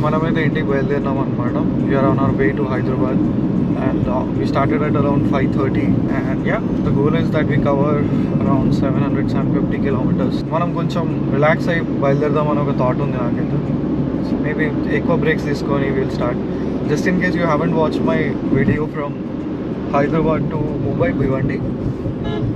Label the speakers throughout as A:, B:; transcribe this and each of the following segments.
A: మనమైతే ఇంటికి బయలుదేరినాం అనమాట. We're on our way to Hyderabad and we started at around 5:30 and yeah, the goal is that we cover around 750 kilometers. మనం కొంచెం relax అయ్యి బయలుదేరదాం అని ఒక థాట్ ఉంది నాకైతే. సో మేబీ ఎక్కువ బ్రేక్స్ తీసుకొని will start. Just in case you haven't watch my video from Hyderabad to Mumbai Bhiwandi,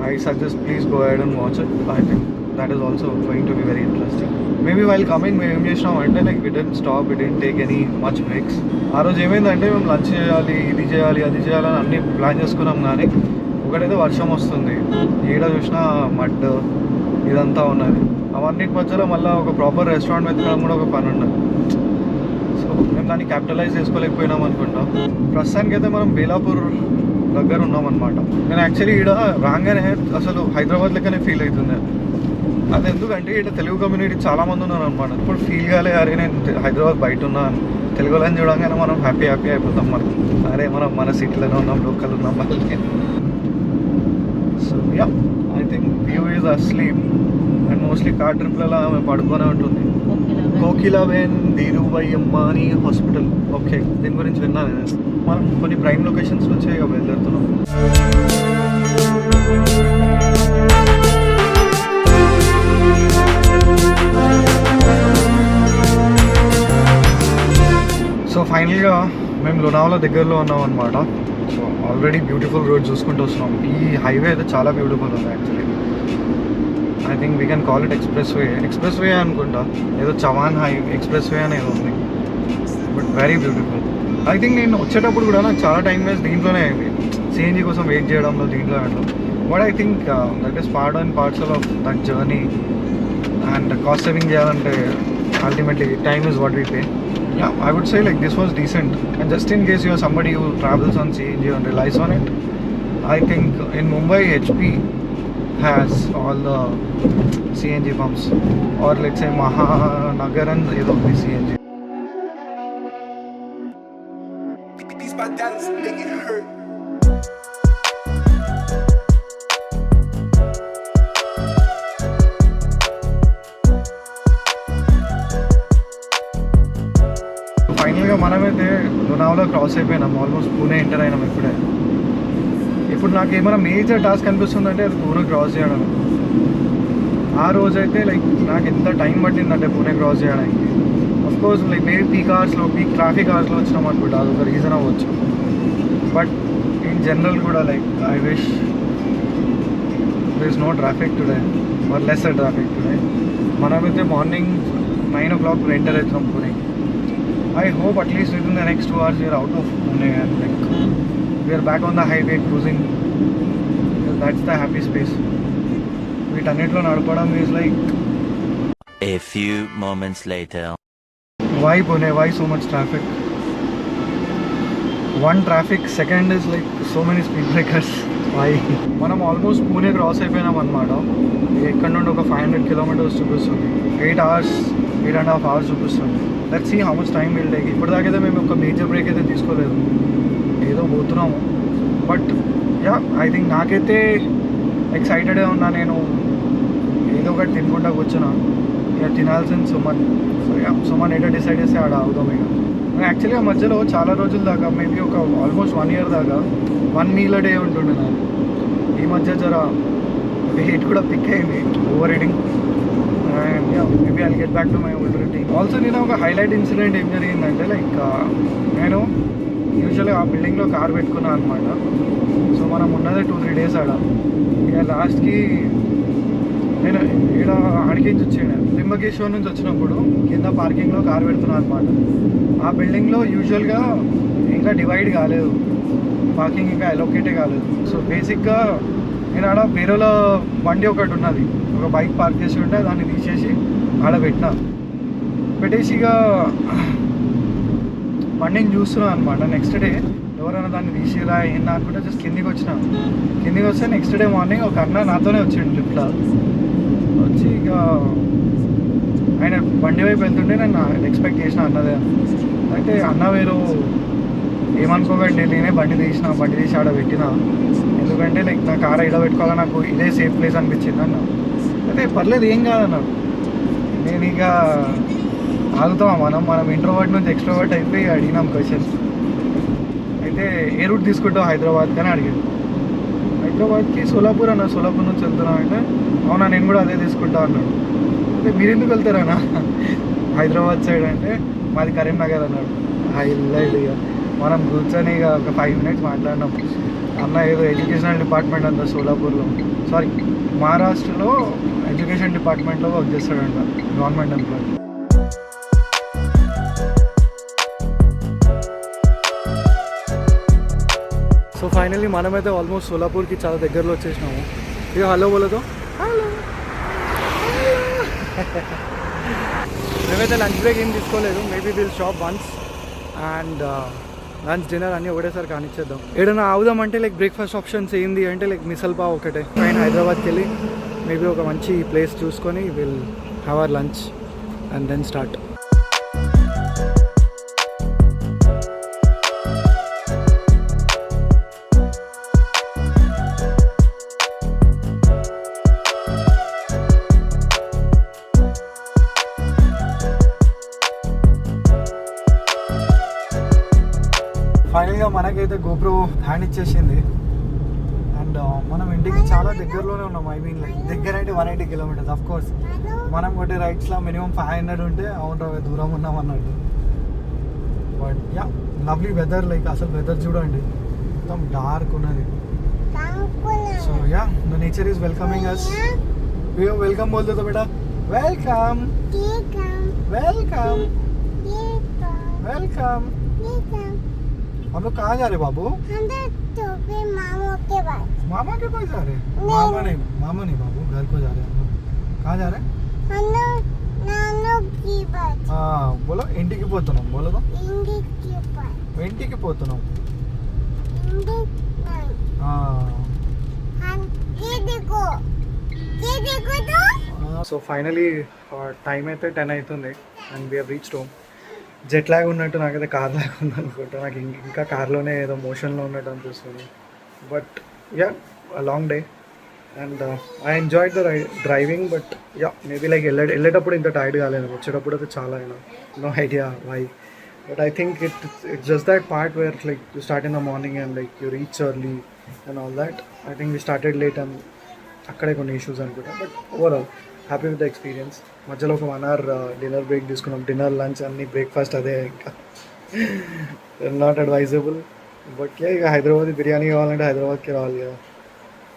A: I suggest please go ahead and watch it. I think that is also going to be very interesting. Maybe while coming మేము ఏం చేసినామంటే like we didn't stop, we didn't take any much breaks. ఆ రోజు ఏమైందంటే మేము lunch చేయాలి, ఇది చేయాలి, అది చేయాలని అన్నీ ప్లాన్ చేసుకున్నాం. కానీ ఒకటైతే వర్షం వస్తుంది, ఏడ చూసినా మడ్ ఇదంతా ఉన్నది. అవన్నిటి మధ్యలో మళ్ళీ ఒక ప్రాపర్ రెస్టారెంట్ వెతకడం కూడా ఒక పని ఉన్నది. సో మేము దాన్ని క్యాపిటలైజ్ చేసుకోలేకపోయినాం అనుకుంటాం. ప్రస్తుతానికి అయితే మనం బేలాపూర్ దగ్గర ఉన్నామన్నమాట. నేను యాక్చువల్లీ ఈడ రాగానే అసలు హైదరాబాద్ లెక్కనే ఫీల్ అవుతుంది. అది ఎందుకంటే ఇక్కడ తెలుగు కమ్యూనిటీ చాలామంది ఉన్నారు అనమాట. ఇప్పుడు ఫీల్ కాలే, అరే నేను హైదరాబాద్ బయట ఉన్నాను, తెలుగు వాళ్ళని చూడగానే మనం హ్యాపీ అయిపోతాం. మనం అరే మనం మన సిటీలోనే ఉన్నాం, లోకల్ ఉన్నాం మళ్ళీ. So yeah, I think view is asleep and mostly car ట్రిప్లలో ఆమె పడుకొనే ఉంటుంది. కోకిలాబేన్ ధీరుభాయ్ అంబానీ హాస్పిటల్. ఓకే, దీని గురించి విన్నాను నేను. మనం కొన్ని ప్రైమ్ లొకేషన్స్ నుంచే బయలుదేరుతున్నాం. సో ఫైనల్గా మేము లోనావాలా దగ్గరలో ఉన్నాం అనమాట. సో ఆల్రెడీ బ్యూటిఫుల్ రోడ్ చూసుకుంటూ వస్తున్నాం. ఈ హైవే అయితే చాలా బ్యూటిఫుల్ ఉంది actually. I think we can call it express way అనుకుంటా, ఏదో చవాన్ ఎక్స్ప్రెస్ వే అనేది ఉంది. But very beautiful. I think నేను వచ్చేటప్పుడు కూడా నాకు చాలా టైం వేస్ట్ దీంట్లోనే అయింది, సిఎన్జీ కోసం వెయిట్ చేయడంలో, దీంట్లో అంటూ. But I think that is part and parcel of that journey. And cost saving చేయాలంటే ultimately time is what we pay. Yeah, I would say like this was decent. And just in case you are somebody who travels on CNG and relies on it, I think in Mumbai HP has all the CNG pumps, or let's say Mahanagaran is of the CNG. These bad dads make it hurt. ఫైనల్గా మనమైతే Lonavala cross అయిపోయినాం, almost Pune enter అయినాం. ఇప్పుడు నాకు ఏమైనా major task అనిపిస్తుందంటే అది Pune cross చేయడం. ఆ రోజైతే లైక్ నాకు ఎంత టైం పట్టిందంటే పూణే క్రాస్ చేయడానికి. Of course like maybe peak traffic అవర్స్లో వచ్చినాం అనుకుంటా, అదొక రీజన్ అవ్వచ్చు. బట్ ఇన్ జనరల్ కూడా like I wish there is no traffic today or lesser traffic today. మనమైతే మార్నింగ్ 9 o'clock ఎంటర్ అవుతున్నాం Pune. I hope at least within the next 2 hours we are out of Pune and like we are back on the highway cruising. That's the happy space. వీటన్నిటిలో నడపడం is like
B: a few moments later.
A: Why Pune? Why so much traffic? One traffic, second is like so many speed breakers. Why? మనం almost Pune cross అయిపోయినాం అనమాట. ఇక్కడ నుండి ఒక 500 kilometers చూపిస్తుంది. 8.5 hours చూపిస్తుంది. Let's see how much time will take. ఇప్పటిదాకైతే మేము ఒక మేజర్ బ్రేక్ అయితే తీసుకోలేదు, ఏదో పోతున్నాము. బట్ యా, ఐ థింక్ నాకైతే ఎక్సైటెడే ఉన్నా. నేను ఏదో ఒకటి తినుకుంటా కూర్చున్నా, ఇక తినాల్సిన సుమన్ ఎటో డిసైడ్ చేస్తే ఆడ అవుదాం. ఇక యాక్చువల్లీ ఆ మధ్యలో చాలా రోజుల దాకా మేబీ ఒక ఆల్మోస్ట్ 1 year దాకా 1 meal a day ఉంటుండే నాకు. ఈ మధ్య జర వెయిట్ కూడా పిక్ అయింది, over eating. And yeah, maybe I'll get back to my old routine. Also నేను ఒక హైలైట్ ఇన్సిడెంట్ ఏం జరిగిందంటే లైక్ నేను యూజువల్గా ఆ బిల్డింగ్లో కార్ పెట్టుకున్నాను అనమాట. సో మనం ఉన్నదే 2-3 days ఆడ. ఇక లాస్ట్కి నేను ఇక్కడ అడిగించి వచ్చాను, లింబకేశ్వర్ నుంచి వచ్చినప్పుడు కింద పార్కింగ్లో కార్ పెడుతున్నాను అనమాట. ఆ బిల్డింగ్లో యూజువల్గా ఇంకా డివైడ్ కాలేదు, పార్కింగ్ ఇంకా అలొకేటే కాలేదు. సో బేసిక్గా నేను ఆడ వేరేల బండి ఒకటి ఉన్నది, ఒక బైక్ పార్క్ చేసి ఉంటే దాన్ని తీసేసి ఆడ పెట్టేసి ఇక బండిని చూస్తున్నాను అనమాట. నెక్స్ట్ డే ఎవరైనా దాన్ని తీసిరా ఏంటా అనుకుంటే జస్ట్ కిందికి వస్తే నెక్స్ట్ డే మార్నింగ్ ఒక అన్న నాతోనే వచ్చిండు లిఫ్ట్లో వచ్చి. ఇక ఆయన బండి వైపు వెళ్తుంటే నేను ఎక్స్పెక్ట్ చేసిన అన్నదే. అయితే అన్న వేరు ఏమనుకోకండి, నేనే బండి తీసి ఆడ పెట్టిన. ఎందుకంటే లైక్ నా కార్ ఇడ పెట్టుకోవాలా, నాకు ఇదే సేఫ్ ప్లేస్ అనిపించింది అన్న. అయితే పర్లేదు ఏం కాదన్నారు. నేను ఇక ఆగుతామా మనం ఇంట్రోవర్ట్ నుంచి ఎక్స్ట్రోవర్ట్ అయిపోయి అడిగినాం క్వశ్చన్స్. అయితే ఏ రూట్ తీసుకుంటావు హైదరాబాద్ కానీ అడిగాడు. హైదరాబాద్కి సోలాపూర్ అన్న, సోలాపూర్ నుంచి వెళ్తున్నా అంటే అవునా నేను కూడా అదే తీసుకుంటా అన్నాడు. అంటే మీరు ఎందుకు వెళ్తారన్నా హైదరాబాద్ సైడ్ అంటే మాది కరీంనగర్ అన్నాడు. హైలైట్ ఇక మనం కూర్చొని ఇక ఒక 5 minutes మాట్లాడినాం. అన్న ఏదో ఎడ్యుకేషనల్ డిపార్ట్మెంట్ అంత సోలాపూర్లో, సారీ మహారాష్ట్రలో ఎడ్యుకేషన్ డిపార్ట్మెంట్లో వర్క్ చేస్తాడంట, గవర్నమెంట్ ఎంప్లాయీ. సో ఫైనల్లీ మనమైతే ఆల్మోస్ట్ సోలాపూర్కి చాలా దగ్గరలో వచ్చేసినాము. ఇక హలో బోలతో హలో. మేమైతే లంచ్ బ్రేక్ ఏం తీసుకోలేదు. Maybe will shop once and lunch dinner అన్నీ ఒకటేసారి కానిచ్చేద్దాం. ఏదైనా ఆవుదామంటే లైక్ బ్రేక్ఫాస్ట్ ఆప్షన్స్ ఏంది అంటే లైక్ మిసల్ పావ్ ఒకటే. పైన హైదరాబాద్కి వెళ్ళి మేబీ ఒక మంచి ప్లేస్ చూసుకొని will have our lunch and then start. ఫైనల్గా మనకైతే గోప్రో హ్యాండ్ ఇచ్చేసింది అండ్ మనం ఇంటికి చాలా దగ్గరలోనే ఉన్నాం. ఐ మీన్ లైక్ దగ్గర అంటే 180 kilometers. ఆఫ్ కోర్స్ మనం కొట్టే రైడ్స్లో మినిమం 500 ఉంటే అవును రా దూరం ఉన్నాం అన్నట్టు. But yeah lovely weather, like అసలు వెదర్ చూడండి మొత్తం డార్క్ ఉన్నది. So yeah the nature is welcoming us. Welcome బోల్తో తో బేటా, వెల్కమ్ వెల్కమ్ వెల్కమ్. हम लोग कहाँ जा रहे बाबू? मामा के पास जा रहे हैं? मामा नहीं बाबू, घर को जा रहे हैं हम लोग. कहाँ जा रहे हैं? हाँ बोलो. इंटिकी పోతున్నాం बोलो तो. इंटिकी పోతున్నాం. సో ఫైనలీ టైం అయితే 10 అవుతుంది and we have reached home. Jet lag ఉన్నట్టు నాకైతే కార్ లాగ్ ఉంది అనుకుంటా. నాకు ఇంకా కార్లోనే ఏదో మోషన్లో ఉన్నట్టు అనిపిస్తుంది. But yeah long day and I enjoyed the driving. But yeah maybe like వెళ్ళేటప్పుడు ఇంత టైర్డ్ కాలేదు, వచ్చేటప్పుడు అయితే చాలా no idea why. But I think it's just that part where like you start in the morning and like you reach early and all that. I think we started late and అక్కడే కొన్ని issues అనుకుంటా. But overall happy with the experience. మధ్యలో ఒక 1 hour dinner break తీసుకున్నాం. Dinner lunch అన్ని breakfast అదే, ఇంకా not advisable. But ఇక హైదరాబాద్ బిర్యానీ కావాలంటే హైదరాబాద్కి రావాలి కదా.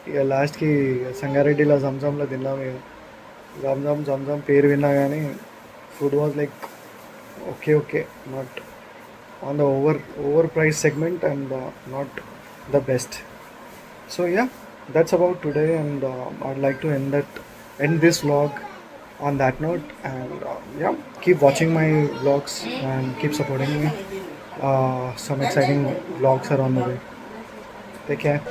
A: ఇక లాస్ట్కి సంగారెడ్డిలో జంజంలో తిన్నాం. ఇక జంజం పేరు విన్నా కానీ food was like okay not on the over price segment and not the best. So yeah that's about today and I'd like to end this vlog on that note and yeah, keep watching my vlogs and keep supporting me. Some exciting vlogs are on the way. Take care.